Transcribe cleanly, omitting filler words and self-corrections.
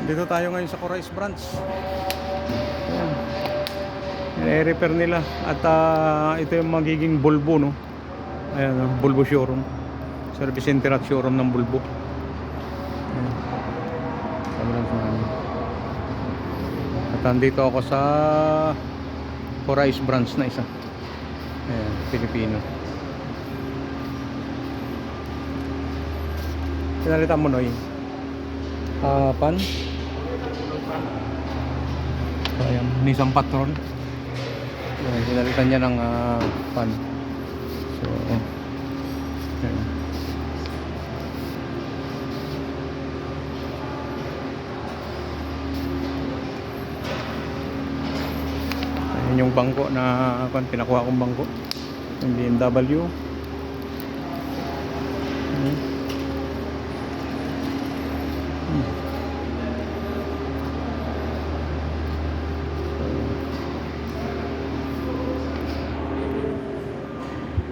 Dito tayo ngayon sa Corais branch. Ayan. I-repair nila. At ito yung magiging Volvo, no? Ayan, Volvo showroom. Service center at showroom ng Volvo. Ayan. Kamulang sa amin. At andito ako sa Corais branch na isa. Ayan, Pilipino. Pinalitan mo, Noy. Pan. So, ayan, Nissan Patrol. Ayan, pinalitan niya ng pan. So, ayan. Ayan yung bangko na pinakuha kong bangko. Yung BMW.